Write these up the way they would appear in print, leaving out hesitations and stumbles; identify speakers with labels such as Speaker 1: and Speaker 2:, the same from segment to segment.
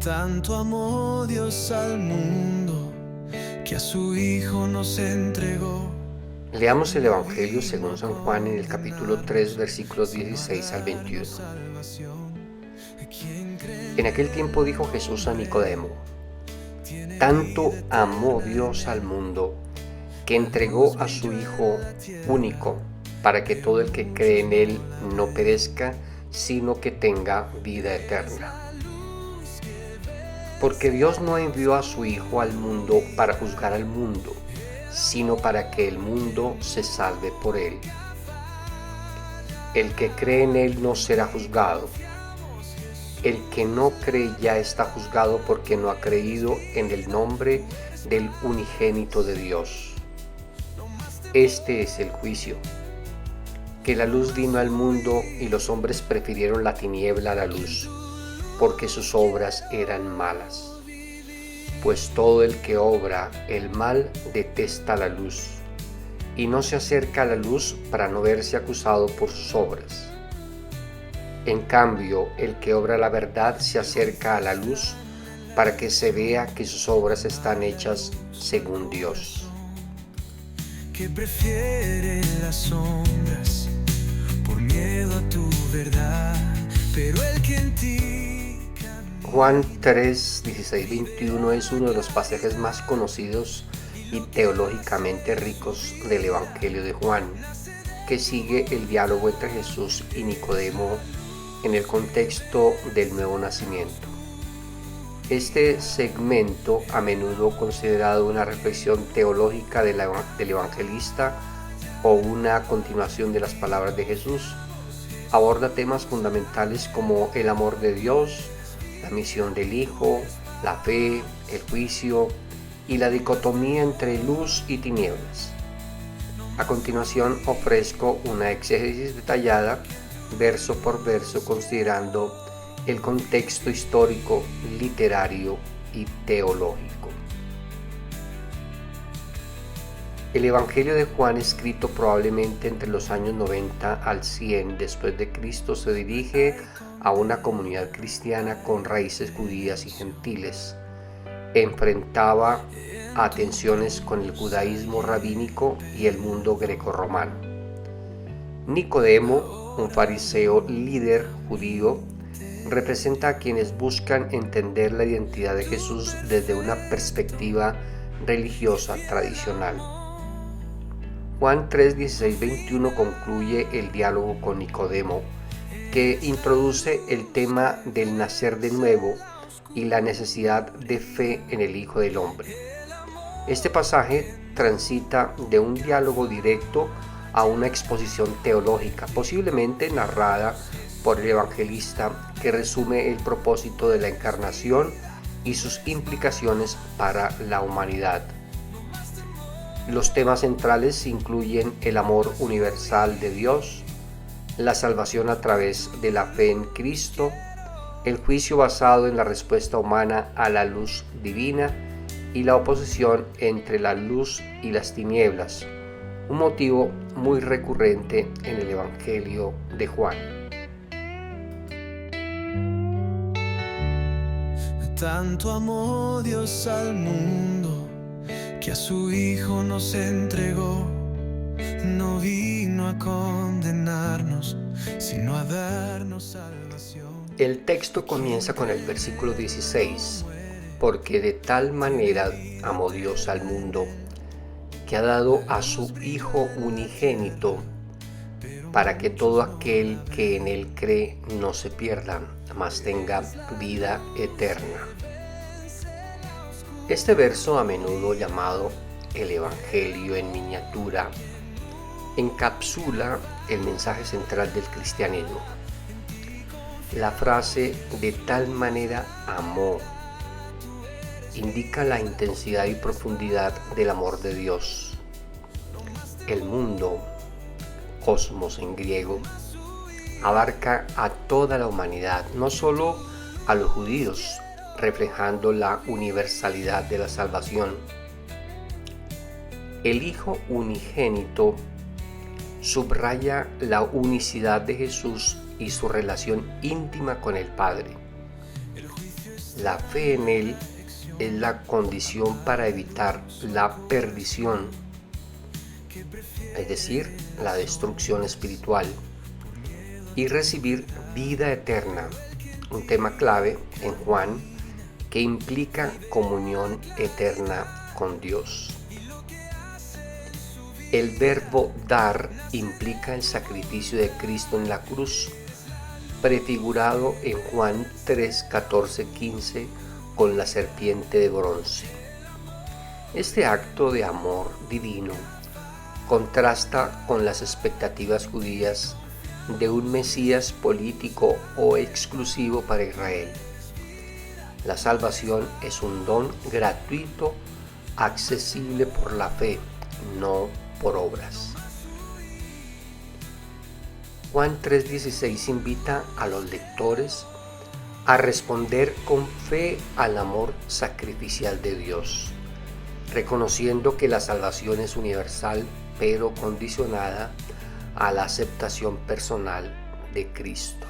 Speaker 1: Tanto amó Dios al mundo que a su Hijo nos entregó.
Speaker 2: Leamos el Evangelio según San Juan en el capítulo 3, versículos 16 al 21. En aquel tiempo dijo Jesús a Nicodemo: tanto amó Dios al mundo que entregó a su Hijo único, para que todo el que cree en Él no perezca, sino que tenga vida eterna. Porque Dios no envió a su Hijo al mundo para juzgar al mundo, sino para que el mundo se salve por Él. El que cree en Él no será juzgado. El que no cree ya está juzgado porque no ha creído en el nombre del unigénito de Dios. Este es el juicio, que la luz vino al mundo y los hombres prefirieron la tiniebla a la luz, porque sus obras eran malas. Pues todo el que obra el mal detesta la luz, y no se acerca a la luz para no verse acusado por sus obras. En cambio, el que obra la verdad se acerca a la luz para que se vea que sus obras están hechas según Dios.
Speaker 1: Que prefiere las sombras por miedo a tu verdad, pero el que en ti
Speaker 2: Juan 3, 16, 21 es uno de los pasajes más conocidos y teológicamente ricos del Evangelio de Juan, que sigue el diálogo entre Jesús y Nicodemo en el contexto del nuevo nacimiento. Este segmento, a menudo considerado una reflexión teológica del evangelista o una continuación de las palabras de Jesús, aborda temas fundamentales como el amor de Dios, la misión del Hijo, la fe, el juicio y la dicotomía entre luz y tinieblas. A continuación ofrezco una exégesis detallada, verso por verso, considerando el contexto histórico, literario y teológico. El Evangelio de Juan, escrito probablemente entre los años 90 al 100 después de Cristo, se dirige a una comunidad cristiana con raíces judías y gentiles. Enfrentaba a tensiones con el judaísmo rabínico y el mundo grecorromano. Nicodemo, un fariseo líder judío, representa a quienes buscan entender la identidad de Jesús desde una perspectiva religiosa tradicional. Juan 3, 16, 21 concluye el diálogo con Nicodemo, que introduce el tema del nacer de nuevo y la necesidad de fe en el Hijo del Hombre. Este pasaje transita de un diálogo directo a una exposición teológica, posiblemente narrada por el evangelista, que resume el propósito de la encarnación y sus implicaciones para la humanidad. Los temas centrales incluyen el amor universal de Dios, la salvación a través de la fe en Cristo, el juicio basado en la respuesta humana a la luz divina y la oposición entre la luz y las tinieblas, un motivo muy recurrente en el Evangelio de Juan.
Speaker 1: Tanto amó Dios al mundo que a su Hijo nos entregó. No vino a condenarnos, sino a darnos salvación.
Speaker 2: El texto comienza con el versículo 16, porque de tal manera amó Dios al mundo, que ha dado a su Hijo unigénito, para que todo aquel que en Él cree no se pierda, mas tenga vida eterna. Este verso, a menudo llamado el Evangelio en miniatura, encapsula el mensaje central del cristianismo. La frase "de tal manera amó" indica la intensidad y profundidad del amor de Dios. El mundo, cosmos en griego, abarca a toda la humanidad, no solo a los judíos, reflejando la universalidad de la salvación. El Hijo unigénito subraya la unicidad de Jesús y su relación íntima con el Padre. La fe en Él es la condición para evitar la perdición, es decir, la destrucción espiritual, y recibir vida eterna, un tema clave en Juan que implica comunión eterna con Dios. El verbo dar implica el sacrificio de Cristo en la cruz, prefigurado en Juan 3, 14, 15 con la serpiente de bronce. Este acto de amor divino contrasta con las expectativas judías de un Mesías político o exclusivo para Israel. La salvación es un don gratuito, accesible por la fe, no por obras. Juan 3:16 invita a los lectores a responder con fe al amor sacrificial de Dios, reconociendo que la salvación es universal, pero condicionada a la aceptación personal de Cristo.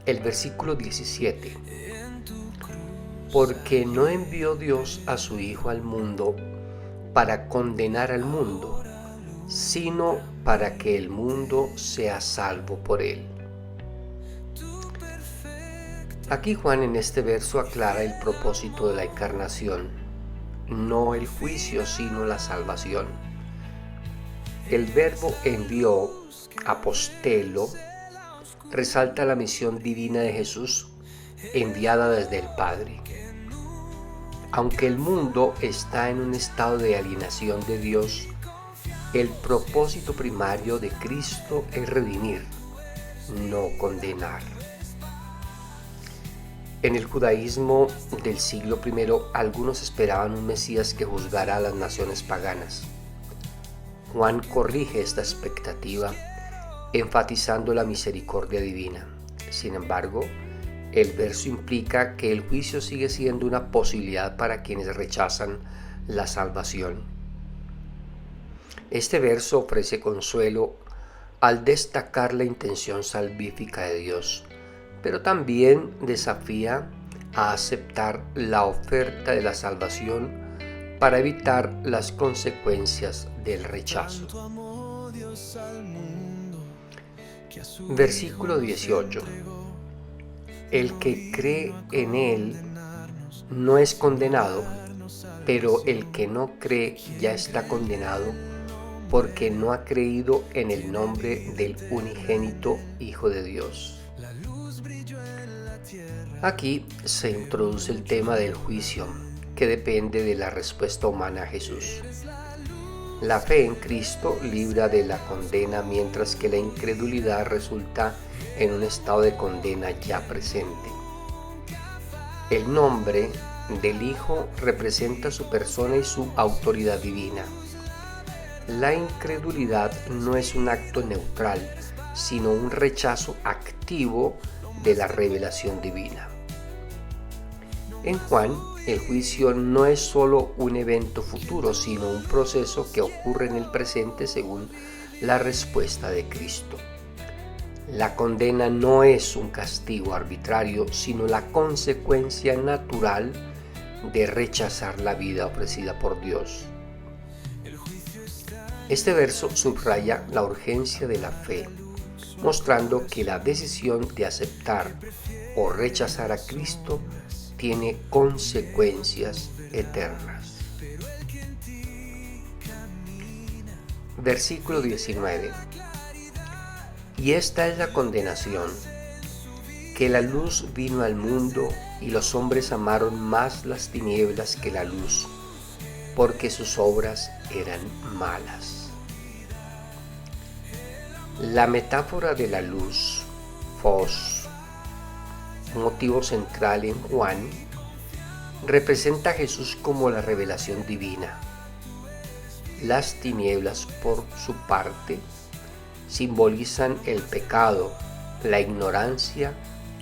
Speaker 2: El versículo 17. Porque no envió Dios a su Hijo al mundo para condenar al mundo, sino para que el mundo sea salvo por él. Aquí Juan en este verso aclara el propósito de la encarnación, no el juicio, sino la salvación. El verbo envió, apostelo, resalta la misión divina de Jesús enviada desde el Padre. Aunque el mundo está en un estado de alienación de Dios, el propósito primario de Cristo es redimir, no condenar. En el judaísmo del siglo I, algunos esperaban un Mesías que juzgara a las naciones paganas. Juan corrige esta expectativa, enfatizando la misericordia divina. Sin embargo, el verso implica que el juicio sigue siendo una posibilidad para quienes rechazan la salvación. Este verso ofrece consuelo al destacar la intención salvífica de Dios, pero también desafía a aceptar la oferta de la salvación para evitar las consecuencias del rechazo. Versículo 18. El que cree en Él no es condenado, pero el que no cree ya está condenado porque no ha creído en el nombre del unigénito Hijo de Dios. Aquí se introduce el tema del juicio, que depende de la respuesta humana a Jesús. La fe en Cristo libra de la condena, mientras que la incredulidad resulta en un estado de condena ya presente. El nombre del Hijo representa su persona y su autoridad divina. La incredulidad no es un acto neutral, sino un rechazo activo de la revelación divina. En Juan, el juicio no es solo un evento futuro, sino un proceso que ocurre en el presente según la respuesta de Cristo. La condena no es un castigo arbitrario, sino la consecuencia natural de rechazar la vida ofrecida por Dios. Este verso subraya la urgencia de la fe, mostrando que la decisión de aceptar o rechazar a Cristo tiene consecuencias eternas. Versículo 19. Y esta es la condenación, que la luz vino al mundo y los hombres amaron más las tinieblas que la luz, porque sus obras eran malas. La metáfora de la luz, fos, motivo central en Juan, representa a Jesús como la revelación divina. Las tinieblas, por su parte, simbolizan el pecado, la ignorancia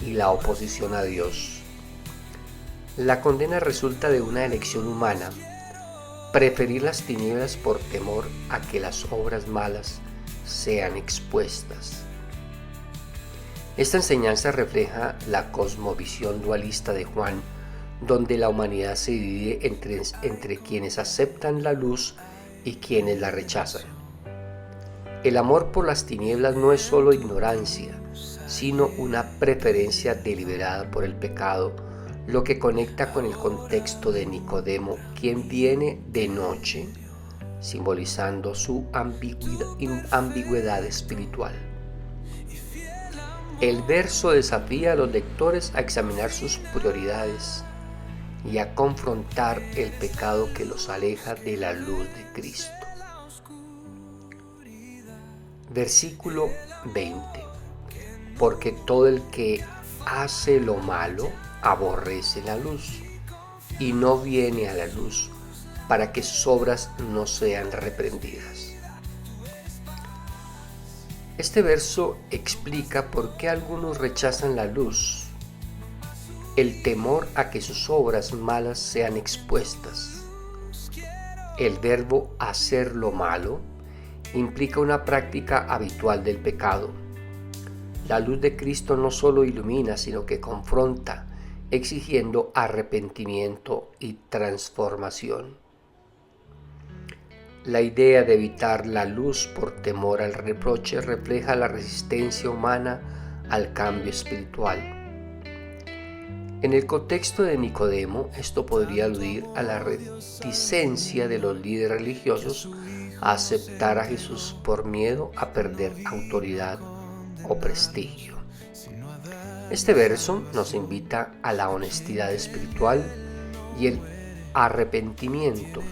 Speaker 2: y la oposición a Dios. La condena resulta de una elección humana, preferir las tinieblas por temor a que las obras malas sean expuestas. Esta enseñanza refleja la cosmovisión dualista de Juan, donde la humanidad se divide entre quienes aceptan la luz y quienes la rechazan. El amor por las tinieblas no es solo ignorancia, sino una preferencia deliberada por el pecado, lo que conecta con el contexto de Nicodemo, quien viene de noche, simbolizando su ambigüedad espiritual. El verso desafía a los lectores a examinar sus prioridades y a confrontar el pecado que los aleja de la luz de Cristo. Versículo 20. Porque todo el que hace lo malo aborrece la luz y no viene a la luz para que sus obras no sean reprendidas. Este verso explica por qué algunos rechazan la luz: el temor a que sus obras malas sean expuestas. El verbo hacer lo malo implica una práctica habitual del pecado. La luz de Cristo no solo ilumina, sino que confronta, exigiendo arrepentimiento y transformación. La idea de evitar la luz por temor al reproche refleja la resistencia humana al cambio espiritual. En el contexto de Nicodemo, esto podría aludir a la reticencia de los líderes religiosos a aceptar a Jesús por miedo a perder autoridad o prestigio. Este verso nos invita a la honestidad espiritual y el arrepentimiento,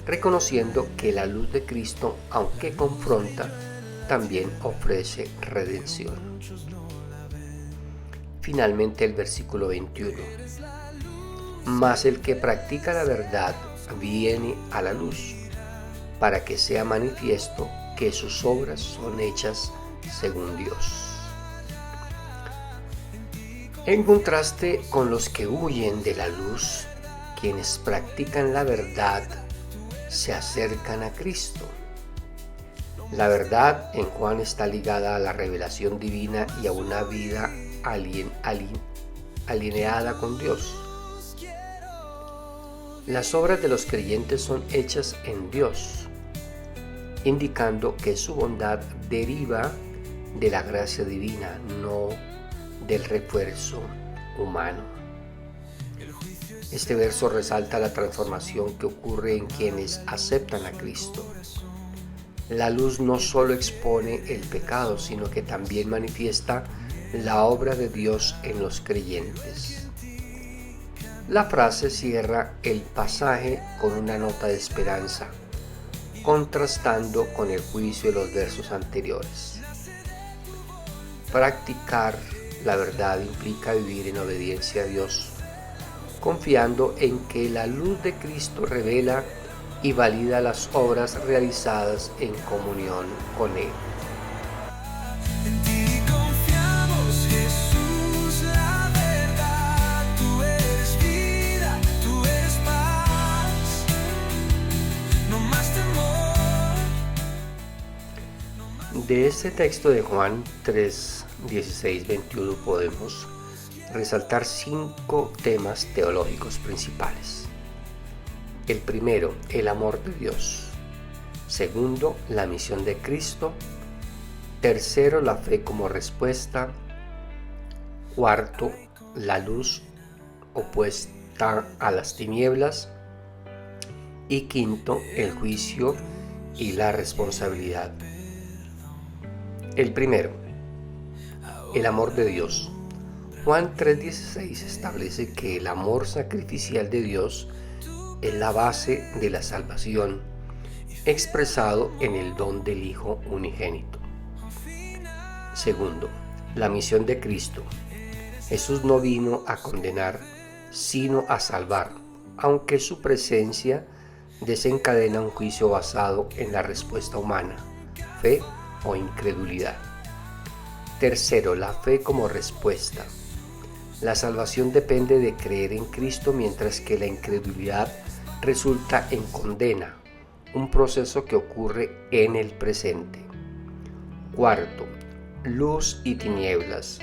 Speaker 2: reconociendo que la luz de Cristo, aunque confronta, también ofrece redención. Finalmente el versículo 21. Mas el que practica la verdad viene a la luz, para que sea manifiesto que sus obras son hechas según Dios. En contraste con los que huyen de la luz, quienes practican la verdad se acercan a Cristo. La verdad en Juan está ligada a la revelación divina y a una vida alineada con Dios. Las obras de los creyentes son hechas en Dios, indicando que su bondad deriva de la gracia divina, no del refuerzo humano. Este verso resalta la transformación que ocurre en quienes aceptan a Cristo. La luz no solo expone el pecado, sino que también manifiesta la obra de Dios en los creyentes. La frase cierra el pasaje con una nota de esperanza, contrastando con el juicio de los versos anteriores. Practicar la verdad implica vivir en obediencia a Dios, confiando en que la luz de Cristo revela y valida las obras realizadas en comunión con Él.
Speaker 1: En ti confiamos, Jesús, la verdad. Tú eres vida, tú eres paz, no más temor.
Speaker 2: De este texto de Juan 3, 16, 21 podemos resaltar 5 temas teológicos principales. El primero, el amor de Dios. Segundo, la misión de Cristo. Tercero, la fe como respuesta. Cuarto, la luz opuesta a las tinieblas. Y quinto, el juicio y la responsabilidad. El primero, el amor de Dios. Juan 3:16 establece que el amor sacrificial de Dios es la base de la salvación, expresado en el don del Hijo unigénito. Segundo, la misión de Cristo. Jesús no vino a condenar, sino a salvar, aunque su presencia desencadena un juicio basado en la respuesta humana, fe o incredulidad. Tercero, la fe como respuesta. La salvación depende de creer en Cristo, mientras que la incredulidad resulta en condena, un proceso que ocurre en el presente. Cuarto, Luz y tinieblas.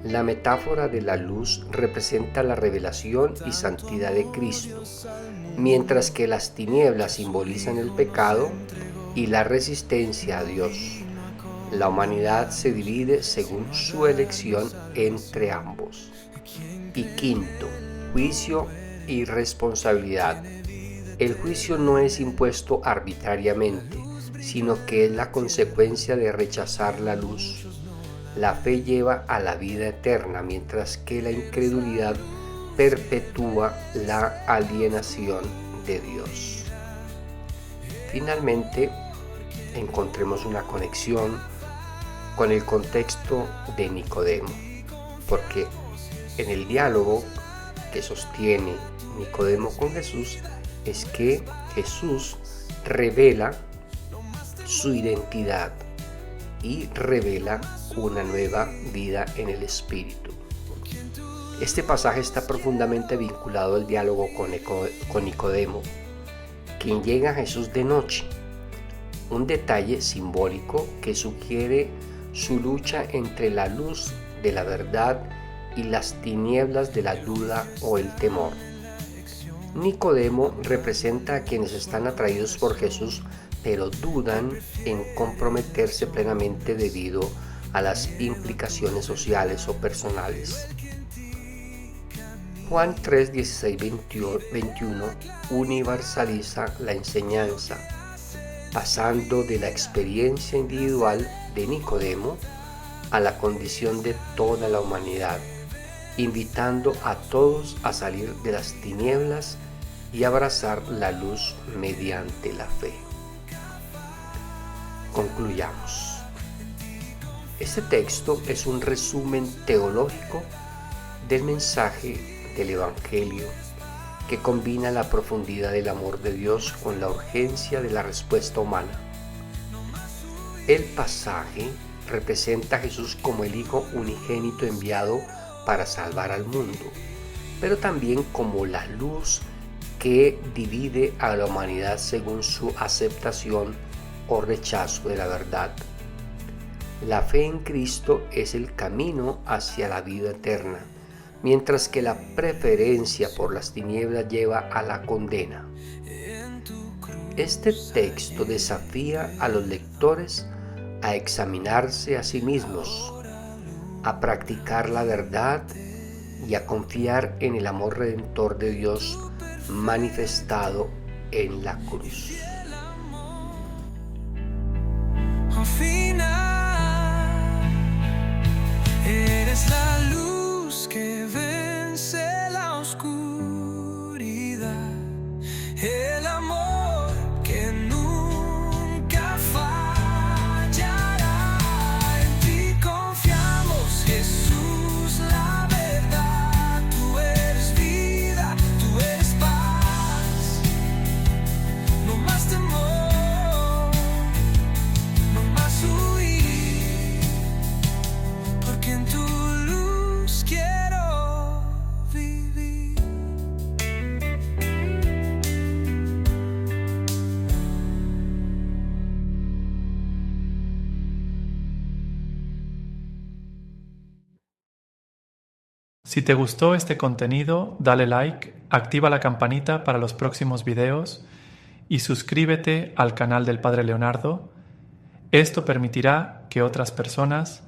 Speaker 2: La metáfora de la luz representa la revelación y santidad de Cristo, mientras que las tinieblas simbolizan el pecado y la resistencia a Dios. La humanidad se divide según su elección entre ambos. Y quinto, juicio y responsabilidad. El juicio no es impuesto arbitrariamente, sino que es la consecuencia de rechazar la luz. La fe lleva a la vida eterna, mientras que la incredulidad perpetúa la alienación de Dios. Finalmente, encontremos una conexión con el contexto de Nicodemo, porque en el diálogo que sostiene Nicodemo con Jesús es que Jesús revela su identidad y revela una nueva vida en el Espíritu. Este pasaje está profundamente vinculado al diálogo con Nicodemo, quien llega a Jesús de noche, un detalle simbólico que sugiere su lucha entre la luz de la verdad y las tinieblas de la duda o el temor. Nicodemo representa a quienes están atraídos por Jesús, pero dudan en comprometerse plenamente debido a las implicaciones sociales o personales. Juan 3, 16, 21 universaliza la enseñanza, pasando de la experiencia individual de Nicodemo a la condición de toda la humanidad, invitando a todos a salir de las tinieblas y abrazar la luz mediante la fe. Concluyamos. Este texto es un resumen teológico del mensaje del Evangelio que combina la profundidad del amor de Dios con la urgencia de la respuesta humana. El pasaje representa a Jesús como el Hijo unigénito enviado para salvar al mundo, pero también como la luz que divide a la humanidad según su aceptación o rechazo de la verdad. La fe en Cristo es el camino hacia la vida eterna, mientras que la preferencia por las tinieblas lleva a la condena. Este texto desafía a los lectores a examinarse a sí mismos, a practicar la verdad y a confiar en el amor redentor de Dios manifestado en la cruz.
Speaker 1: Al final, eres la luz que vence la oscuridad, el amor que nunca fallará. En ti confiamos, Jesús, la verdad. Tú eres vida, tú eres paz. No más temor, no más huir, porque en tu luz quiero vivir.
Speaker 3: Si te gustó este contenido, dale like, activa la campanita para los próximos videos y suscríbete al canal del Padre Leonardo. Esto permitirá que otras personas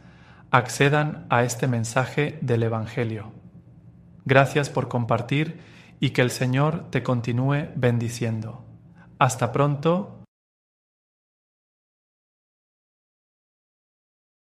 Speaker 3: accedan a este mensaje del Evangelio. Gracias por compartir y que el Señor te continúe bendiciendo. Hasta pronto